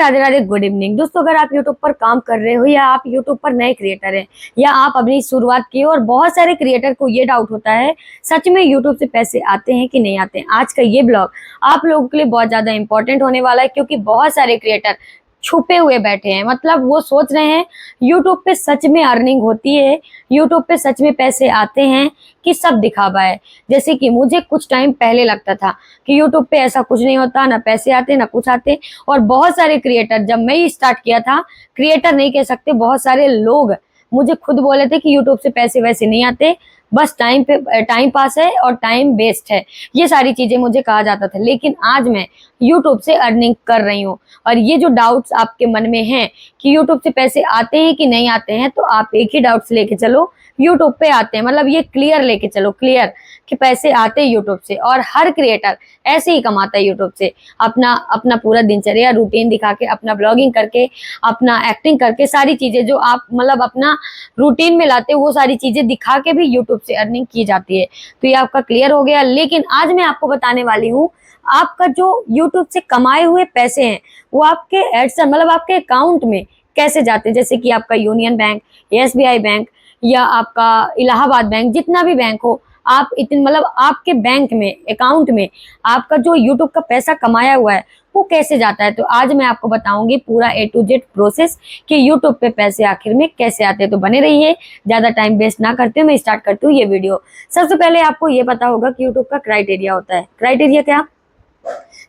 Radhe Radhe, good evening दोस्तों। अगर आप यूट्यूब पर काम कर रहे हो या आप यूट्यूब पर नए क्रिएटर हैं या आप अपनी शुरुआत की हो, और बहुत सारे क्रिएटर को ये डाउट होता है सच में यूट्यूब से पैसे आते हैं कि नहीं आते हैं, आज का ये ब्लॉग आप लोगों के लिए बहुत ज्यादा इंपॉर्टेंट होने वाला है। क्योंकि बहुत सारे क्रिएटर छुपे हुए बैठे हैं, मतलब वो सोच रहे हैं यूट्यूब पे सच में अर्निंग होती है, यूट्यूब पे सच में पैसे आते हैं कि सब दिखावा है। जैसे कि मुझे कुछ टाइम पहले लगता था कि यूट्यूब पे ऐसा कुछ नहीं होता, ना पैसे आते ना कुछ आते। और बहुत सारे क्रिएटर, जब मैं स्टार्ट किया था, क्रिएटर नहीं कह सकते, बहुत सारे लोग मुझे खुद बोले थे कि यूट्यूब से पैसे वैसे नहीं आते, बस टाइम पास है और टाइम वेस्ट है, ये सारी चीजें मुझे कहा जाता था। लेकिन आज मैं यूट्यूब से अर्निंग कर रही हूँ। और ये जो डाउट्स आपके मन में हैं कि यूट्यूब से पैसे आते हैं कि नहीं आते हैं, तो आप एक ही डाउट्स लेके चलो, यूट्यूब पे आते हैं। मतलब ये क्लियर लेके चलो, क्लियर कि पैसे आते हैं यूट्यूब से। और हर क्रिएटर ऐसे ही कमाता है यूट्यूब से, अपना अपना पूरा दिनचर्या रूटीन दिखा के, अपना ब्लॉगिंग करके, अपना एक्टिंग करके, सारी चीजें जो आप मतलब अपना रूटीन में लाते हो वो सारी चीजें दिखा के भी यूट्यूब से अर्निंग की जाती है। तो ये आपका क्लियर हो गया। लेकिन आज मैं आपको बताने वाली हूँ आपका जो यूट्यूब से कमाए हुए पैसे हैं वो आपके एडसन मतलब आपके अकाउंट में कैसे जाते हैं। जैसे कि आपका यूनियन बैंक, एसबीआई बैंक या आपका इलाहाबाद बैंक, जितना भी बैंक हो, आप इतने मतलब आपके बैंक में, अकाउंट में आपका जो यूट्यूब का पैसा कमाया हुआ है वो कैसे जाता है। तो आज मैं आपको बताऊंगी पूरा A to Z प्रोसेस कि यूट्यूब पे पैसे आखिर में कैसे आते हैं। तो बने रहिए, ज्यादा टाइम वेस्ट ना करते हुए मैं स्टार्ट करती हूँ ये वीडियो। सबसे पहले आपको ये पता होगा कि यूट्यूब का क्राइटेरिया होता है। क्राइटेरिया क्या?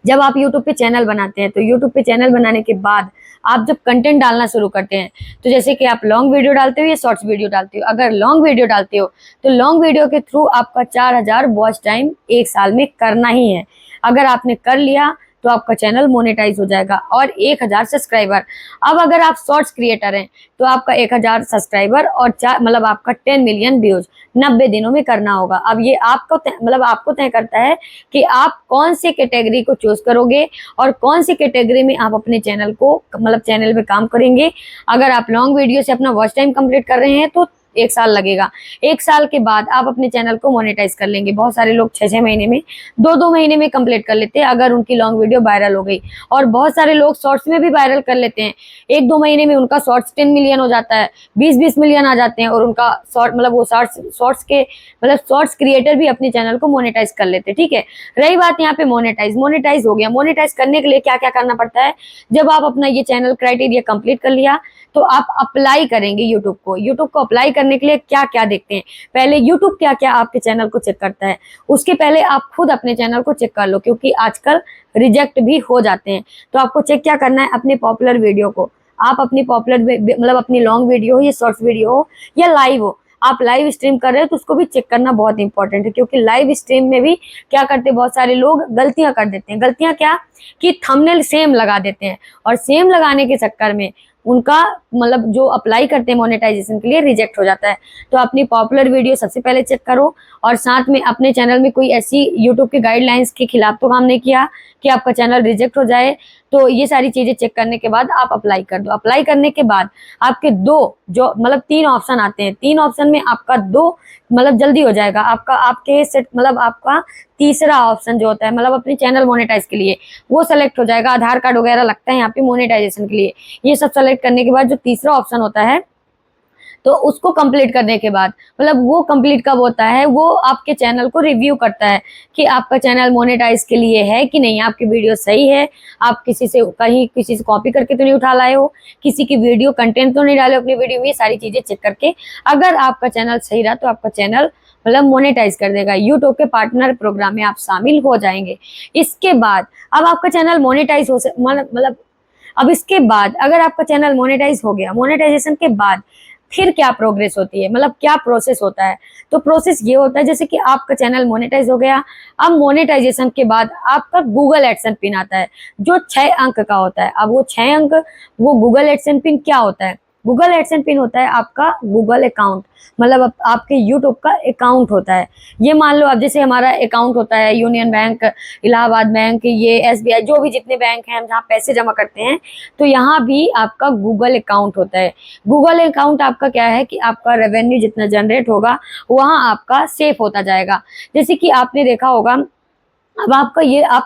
जब आप यूट्यूब पे चैनल बनाते हैं, तो यूट्यूब पे चैनल बनाने के बाद आप जब कंटेंट डालना शुरू करते हैं, तो जैसे कि आप लॉन्ग वीडियो डालते हो या शॉर्ट्स वीडियो डालते हो, अगर लॉन्ग वीडियो डालते हो तो लॉन्ग वीडियो के थ्रू आपका 4000 वॉच टाइम एक साल में करना ही है। अगर आपने कर लिया तो आपका चैनल मोनेटाइज हो जाएगा। और 1000 सब्सक्राइबर, अब अगर आप शॉर्ट्स क्रिएटर हैं तो आपका 1000 सब्सक्राइबर और मतलब आपका 10 मिलियन व्यूज 90 दिनों में करना होगा। अब ये आपको मतलब आपको तय करता है कि आप कौन सी कैटेगरी को चूज करोगे और कौन सी कैटेगरी में आप अपने चैनल को मतलब चैनल पे काम करेंगे। अगर आप लॉन्ग वीडियो से अपना वॉच टाइम कंप्लीट कर रहे हैं तो 1 साल लगेगा। 1 साल के बाद आप अपने चैनल को मोनेटाइज कर लेंगे। बहुत सारे लोग 6-6 महीने में, 2-2 महीने में कंप्लीट कर लेते हैं अगर उनकी लॉन्ग वीडियो वायरल हो गई। और बहुत सारे लोग शॉर्ट्स में भी वायरल कर लेते हैं, 1-2 महीने में उनका शॉर्ट्स 10 मिलियन हो जाता है, 20-20 मिलियन आ जाते हैं। और उनका शॉर्ट मतलब वो शॉर्ट्स के मतलब शॉर्ट्स क्रिएटर भी अपने चैनल को मोनेटाइज कर लेते हैं। ठीक है, रही बात यहाँ पे मोनेटाइज हो गया। मोनेटाइज करने के लिए क्या क्या करना पड़ता है? जब आप अपना ये चैनल क्राइटेरिया कंप्लीट कर लिया तो आप अप्लाई करेंगे यूट्यूब को। यूट्यूब को अप्लाई करने के लिए क्या क्या देखते हैं, पहले यूट्यूब क्या क्या आपके चैनल को चेक करता है, उसके पहले आप खुद अपने चैनल को चेक कर लो, क्योंकि आजकल रिजेक्ट भी हो जाते हैं। तो आपको चेक क्या करना है? अपने पॉपुलर वीडियो को, आप अपनी पॉपुलर मतलब अपनी लॉन्ग वीडियो हो या शॉर्ट्स वीडियो हो या लाइव हो, आप लाइव स्ट्रीम कर रहे हो तो उसको भी चेक करना बहुत इंपॉर्टेंट है। क्योंकि लाइव स्ट्रीम में भी क्या करते हैं, बहुत सारे लोग गलतियां कर देते हैं। गलतियां क्या? कि थंबनेल सेम लगा देते हैं, और सेम लगाने के चक्कर में उनका मतलब जो अप्लाई करते हैं मोनेटाइजेशन के लिए रिजेक्ट हो जाता है। तो अपनी पॉपुलर वीडियो सबसे पहले चेक करो, और साथ में अपने चैनल में कोई ऐसी यूट्यूब के गाइडलाइंस के खिलाफ तो काम नहीं किया कि आपका चैनल रिजेक्ट हो जाए। तो ये सारी चीजें चेक करने के बाद आप अप्लाई कर दो। अप्लाई करने के बाद आपके 2 जो मतलब 3 ऑप्शन आते हैं, 3 ऑप्शन में आपका 2 मतलब जल्दी हो जाएगा। आपका आपके सेट मतलब आपका तीसरा ऑप्शन जो होता है मतलब अपने चैनल मोनेटाइज के लिए वो सेलेक्ट हो जाएगा। आधार कार्ड वगैरह लगता है यहाँ पे मोनेटाइजेशन के लिए। ये सब सेलेक्ट करने के बाद जो तीसरा ऑप्शन होता है तो उसको कंप्लीट करने के बाद मतलब वो कंप्लीट कब होता है, वो आपके चैनल को रिव्यू करता है कि आपका चैनल मोनेटाइज के लिए है कि नहीं, आपकी वीडियो सही है, आप किसी से कॉपी करके तो नहीं उठा लाए हो, किसी की वीडियो कंटेंट तो नहीं डाले अपनी वीडियो में। ये सारी चीजें चेक करके अगर आपका चैनल सही रहा तो आपका चैनल मतलब मोनेटाइज कर देगा। यूट्यूब के पार्टनर प्रोग्राम में आप शामिल हो जाएंगे। इसके बाद अब आपका चैनल मोनेटाइज हो मतलब अब इसके बाद अगर आपका चैनल मोनेटाइज हो गया, मोनेटाइजेशन के बाद फिर क्या प्रोग्रेस होती है, मतलब क्या प्रोसेस होता है? तो प्रोसेस ये होता है, जैसे कि आपका चैनल मोनेटाइज हो गया, अब मोनेटाइजेशन के बाद आपका गूगल एडसेंस पिन आता है जो 6 अंक का होता है। अब वो 6 अंक वो गूगल एडसेंस पिन क्या होता है? गूगल एडसेंस पिन होता है आपका गूगल अकाउंट, मतलब आपके यूट्यूब का अकाउंट होता है। ये मान लो अब जैसे हमारा अकाउंट होता है यूनियन बैंक, इलाहाबाद बैंक, ये एसबीआई, जो भी जितने बैंक हैं हम जहाँ पैसे जमा करते हैं, तो यहाँ भी आपका गूगल अकाउंट होता है। गूगल अकाउंट आपका क्या है कि आपका रेवेन्यू जितना जनरेट होगा वहाँ आपका सेफ होता जाएगा। जैसे कि आपने देखा होगा अब आपको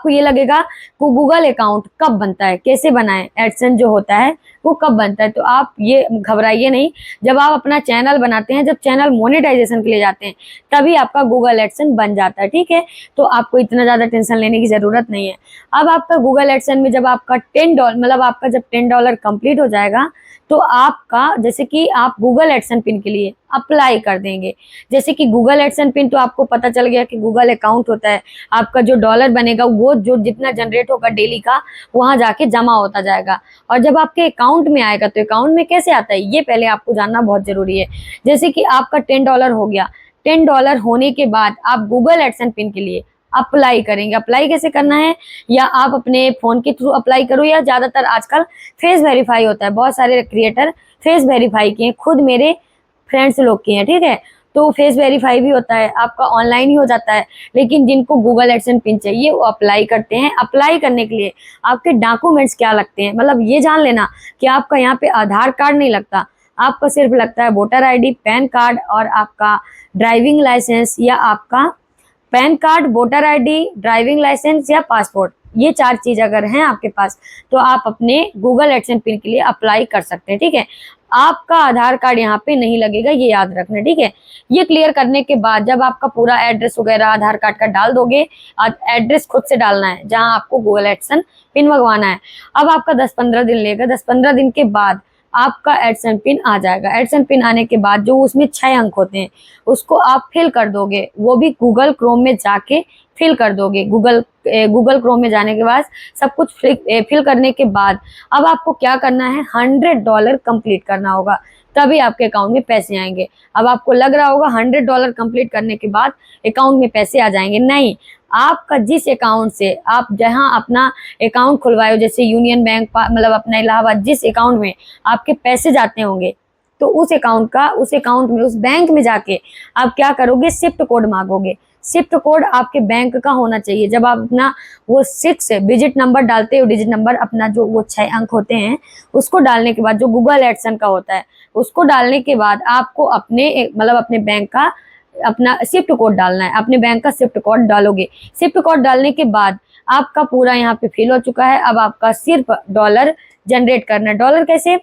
ये लगेगा कि गूगल अकाउंट कब बनता है, कैसे बनाएं, एडसेंस जो होता है वो कब बनता है। तो आप ये घबराइए नहीं, जब आप अपना चैनल बनाते हैं, जब चैनल मोनेटाइजेशन के लिए जाते हैं, तभी आपका गूगल एडसेंस बन जाता है, ठीक है। तो आपको इतना ज़्यादा टेंशन लेने की ज़रूरत नहीं है। अब आपका गूगल एडसेंस में जब आपका $10 मतलब आपका जब $10 कंप्लीट हो जाएगा, तो आपका जैसे कि आप गूगल एडसेंस पिन के लिए अप्लाई कर देंगे। जैसे कि गूगल एडसेंस पिन तो आपको पता चल गया कि गूगल अकाउंट होता है, आपका जो डॉलर बनेगा वो जो जितना जनरेट होगा डेली का, वहां जाके जमा होता जाएगा। और जब आपके अकाउंट में आएगा, तो अकाउंट में कैसे आता है ये पहले आपको जानना बहुत जरूरी है। जैसे कि आपका $10 हो गया, $10 होने के बाद आप गूगल एडसेंस पिन के लिए अप्लाई करेंगे। अप्लाई कैसे करना है, या आप अपने फोन के थ्रू अप्लाई करो, या ज्यादातर आजकल फेस वेरीफाई होता है, बहुत सारे क्रिएटर फेस वेरीफाई किए, खुद मेरे फ्रेंड्स लोग किए हैं, ठीक है। तो फेस वेरीफाई भी होता है, आपका ऑनलाइन ही हो जाता है। लेकिन जिनको गूगल एडसेंस पिन चाहिए वो अप्लाई करते हैं। अप्लाई करने के लिए आपके डॉक्यूमेंट्स क्या लगते हैं, मतलब ये जान लेना कि आपका यहाँ पे आधार कार्ड नहीं लगता, आपका सिर्फ लगता है वोटर आईडी, पैन कार्ड और आपका ड्राइविंग लाइसेंस, या आपका PAN card, voter ID, driving licence या पासपोर्ट। ये 4 चीज अगर हैं आपके पास, तो आप अपने गूगल एडसेंस पिन के लिए अप्लाई कर सकते हैं, ठीक है। आपका आधार कार्ड यहाँ पे नहीं लगेगा, ये याद रखना, ठीक है। ये क्लियर करने के बाद जब आपका पूरा एड्रेस वगैरह आधार कार्ड का डाल दोगे, एड्रेस खुद से डालना है जहां आपको गूगल एडसेंस पिन मंगवाना है। अब आपका 10-15 दिन लेगा, 10-15 दिन के बाद आपका एडसेंस पिन आ जाएगा। एडसेंस पिन आने के बाद जो उसमें 6 अंक होते हैं उसको आप फिल कर दोगे, वो भी गूगल क्रोम में जाके फिल कर दोगे। गूगल क्रोम में जाने के बाद सब कुछ फिल करने के बाद अब आपको क्या करना है, $100 कंप्लीट करना होगा, तभी आपके अकाउंट में पैसे आएंगे। अब आपको लग रहा होगा $100 कंप्लीट करने के बाद अकाउंट में पैसे आ जाएंगे, नहीं। आपका जिस अकाउंट से आप जहां अपना अकाउंट खुलवाए हो, जैसे यूनियन बैंक, मतलब अपना इलाहाबाद, जिस अकाउंट में आपके पैसे जाते होंगे, तो उस अकाउंट में, उस बैंक में जाके आप क्या करोगे, शिफ्ट कोड मांगोगे। शिफ्ट कोड आपके बैंक का होना चाहिए। जब आप अपना वो 6 डिजिट नंबर डालते हो, डिजिट नंबर अपना जो वो 6 अंक होते हैं, उसको डालने के बाद जो गूगल एडसेंस का होता है उसको डालने के बाद आपको अपने मतलब अपने बैंक का अपना शिफ्ट कोड डालना है। अपने बैंक का शिफ्ट कोड डालोगे। शिफ्ट कोड डालने के बाद आपका पूरा यहाँ पे फिल हो चुका है। अब आपका सिर्फ डॉलर जनरेट करना है। डॉलर कैसे,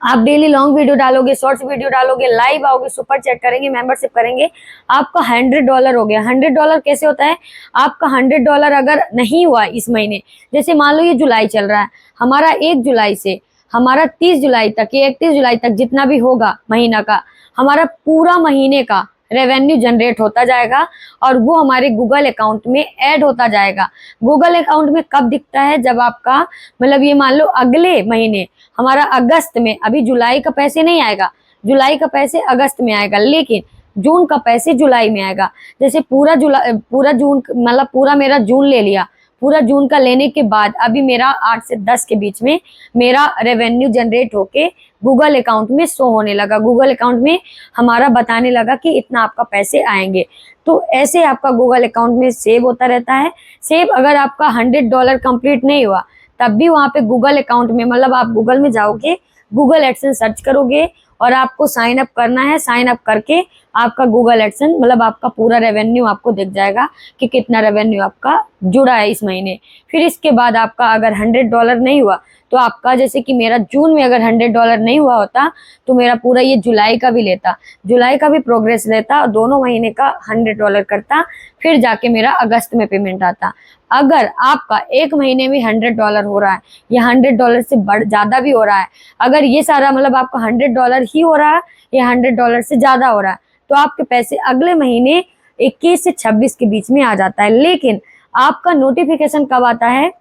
आप डेली लॉन्ग वीडियो डालोगे, शॉर्ट्स वीडियो डालोगे, लाइव आओगे, सुपर चैट करेंगे, मेंबरशिप करेंगे, आपका $100 हो गया। $100 कैसे होता है, आपका $100 अगर नहीं हुआ इस महीने, जैसे मान लो ये जुलाई चल रहा है, हमारा 1 जुलाई से हमारा 30 जुलाई तक या 31 जुलाई तक जितना भी होगा महीना का, हमारा पूरा महीने का रेवेन्यू जनरेट होता जाएगा और वो हमारे गूगल अकाउंट में ऐड होता जाएगा। गूगल अकाउंट में कब दिखता है, जब आपका मतलब ये मान लो अगले महीने हमारा अगस्त में, अभी जुलाई का पैसे नहीं आएगा, जुलाई का पैसे अगस्त में आएगा, लेकिन जून का पैसे जुलाई में आएगा। जैसे पूरा जून मतलब पूरा मेरा जून ले लिया, पूरा जून का लेने के बाद अभी मेरा 8 से 10 के बीच में मेरा रेवेन्यू जनरेट होके गूगल अकाउंट में शो होने लगा। गूगल अकाउंट में हमारा बताने लगा कि इतना आपका पैसे आएंगे। तो ऐसे आपका गूगल अकाउंट में सेव होता रहता है। सेव अगर आपका $100 कंप्लीट नहीं हुआ तब भी वहां पे गूगल अकाउंट में, मतलब आप गूगल में जाओगे, गूगल एडसेंस सर्च करोगे और आपको साइन अप करना है। साइन अप करके आपका गूगल एडसेंस मतलब आपका पूरा रेवेन्यू आपको दिख जाएगा कि कितना रेवेन्यू आपका जुड़ा है इस महीने। फिर इसके बाद आपका अगर $100 नहीं हुआ तो आपका, जैसे कि मेरा जून में अगर $100 नहीं हुआ होता तो मेरा पूरा ये जुलाई का भी लेता, जुलाई का भी प्रोग्रेस लेता और दोनों महीने का $100 करता, फिर जाके मेरा अगस्त में पेमेंट आता। अगर आपका 1 महीने में $100 हो रहा है या $100 से ज्यादा भी हो रहा है, अगर ये सारा मतलब आपका $100 ही हो रहा है या $100 से ज्यादा हो रहा है, तो आपके पैसे अगले महीने 21 से 26 के बीच में आ जाता है। लेकिन आपका नोटिफिकेशन कब आता है,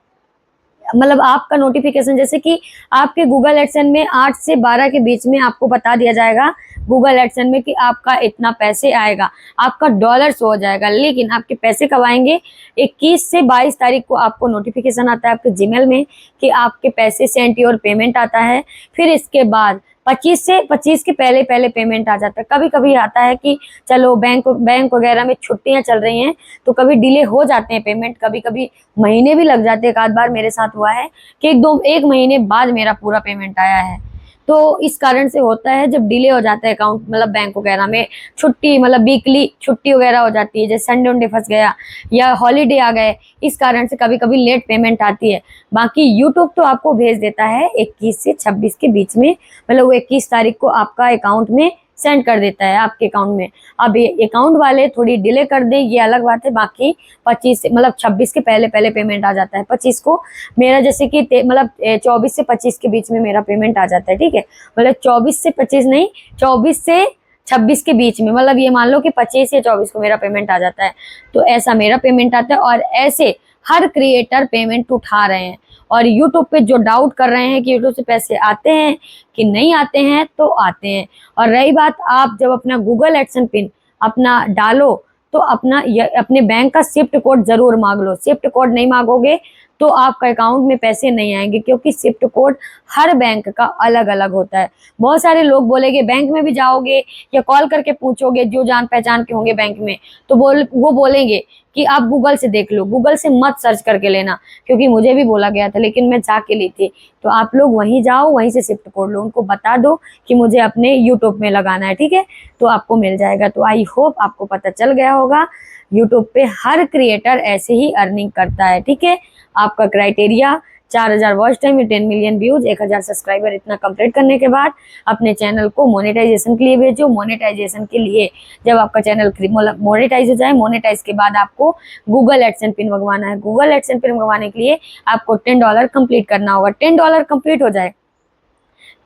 मतलब आपका नोटिफिकेशन जैसे कि आपके गूगल एडसेंस में 8 से 12 के बीच में आपको बता दिया जाएगा गूगल एडसेंस में कि आपका इतना पैसे आएगा, आपका डॉलर्स हो जाएगा। लेकिन आपके पैसे कब आएंगे, 21 से 22 तारीख को आपको नोटिफिकेशन आता है आपके जीमेल में कि आपके पैसे सेंड योर पेमेंट आता है। फिर इसके बाद 25 के पहले पेमेंट आ जाता है। कभी कभी आता है कि चलो बैंक वगैरह में छुट्टियां चल रही हैं तो कभी डिले हो जाते हैं पेमेंट, कभी कभी महीने भी लग जाते हैं। एक आध बार मेरे साथ हुआ है कि एक महीने बाद मेरा पूरा पेमेंट आया है। तो इस कारण से होता है जब डिले हो जाता है अकाउंट, मतलब बैंक वगैरह में छुट्टी, मतलब वीकली छुट्टी वगैरह हो जाती है, जैसे संडे उनडे फंस गया या हॉलीडे आ गए, इस कारण से कभी कभी लेट पेमेंट आती है। बाकी यूट्यूब तो आपको भेज देता है 21 से 26 के बीच में, मतलब वो 21 तारीख को आपका अकाउंट में सेंड कर देता है आपके अकाउंट में। अब ये अकाउंट वाले थोड़ी डिले कर दें ये अलग बात है, बाकी 25 से मतलब 26 के पहले पहले पेमेंट आ जाता है। 25 को मेरा जैसे कि मतलब 24 से 25 के बीच में मेरा पेमेंट आ जाता है, ठीक है। मतलब 24 से 25 नहीं, 24 से 26 के बीच में, मतलब ये मान लो कि 25 या 24 को मेरा पेमेंट आ जाता है। तो ऐसा मेरा पेमेंट आता है, और ऐसे हर क्रिएटर पेमेंट उठा रहे हैं। और यूट्यूब पे जो डाउट कर रहे हैं कि यूट्यूब से पैसे आते हैं कि नहीं आते हैं, तो आते हैं। और रही बात, आप जब अपना गूगल एडसेंस पिन अपना डालो तो अपने बैंक का स्विफ्ट कोड जरूर मांग लो। स्विफ्ट कोड नहीं मांगोगे तो आपका अकाउंट में पैसे नहीं आएंगे, क्योंकि स्विफ्ट कोड हर बैंक का अलग अलग होता है। बहुत सारे लोग बोलेंगे, बैंक में भी जाओगे या कॉल करके पूछोगे जो जान पहचान के होंगे बैंक में, तो वो बोलेंगे कि आप गूगल से देख लो, गूगल से मत सर्च करके लेना, क्योंकि मुझे भी बोला गया था लेकिन मैं जाके ली थी। तो आप लोग वहीं जाओ, वहीं से स्विफ्ट कोड लो, उनको बता दो कि मुझे अपने यूट्यूब में लगाना है, ठीक है, तो आपको मिल जाएगा। तो आई होप आपको पता चल गया होगा, यूट्यूब पे हर क्रिएटर ऐसे ही अर्निंग करता है, ठीक है। आपका criteria 4000 watch time, 10 million views, 1000 subscriber, इतना कंप्लीट करने के बाद अपने चैनल को मोनेटाइजेशन के लिए भेजो। मोनेटाइजेशन के लिए जब आपका चैनल मोनेटाइज हो जाए, मोनेटाइज के बाद आपको गूगल एडसेंस पिन मंगवाना है। गूगल एडसेंस पिन मंगवाने के लिए आपको $10 कंप्लीट करना होगा। $10 कंप्लीट हो जाए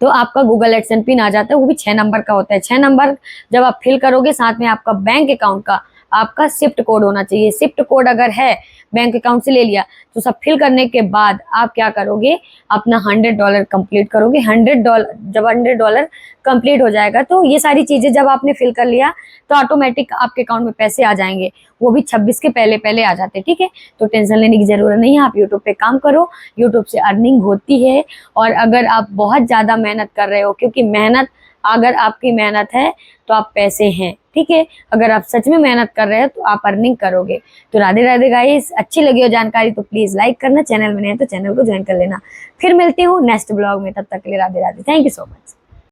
तो आपका गूगल एडसेंस पिन आ जाता है, वो भी 6 नंबर का होता है। 6 नंबर जब आप फिल करोगे, साथ में आपका बैंक अकाउंट का आपका स्विफ्ट कोड होना चाहिए। स्विफ्ट कोड अगर है, बैंक अकाउंट से ले लिया, तो सब फिल करने के बाद आप क्या करोगे, अपना $100 कंप्लीट करोगे। $100 जब $100 कंप्लीट हो जाएगा, तो ये सारी चीजें जब आपने फिल कर लिया तो ऑटोमेटिक आपके अकाउंट में पैसे आ जाएंगे, वो भी 26 के पहले पहले आ जाते हैं, ठीक है। तो टेंशन लेने की जरूरत नहीं है, आप यूट्यूब पे काम करो, यूट्यूब से अर्निंग होती है। और अगर आप बहुत ज्यादा मेहनत कर रहे हो, क्योंकि मेहनत, अगर आपकी मेहनत है तो आप पैसे हैं, ठीक है। अगर आप सच में मेहनत कर रहे हो तो आप अर्निंग करोगे। तो राधे राधे गाइस, अच्छी लगी हो जानकारी तो प्लीज लाइक करना, चैनल में नए तो चैनल को ज्वाइन कर लेना। फिर मिलती हूँ नेक्स्ट ब्लॉग में, तब तक के लिए Radhe Radhe, thank you so much.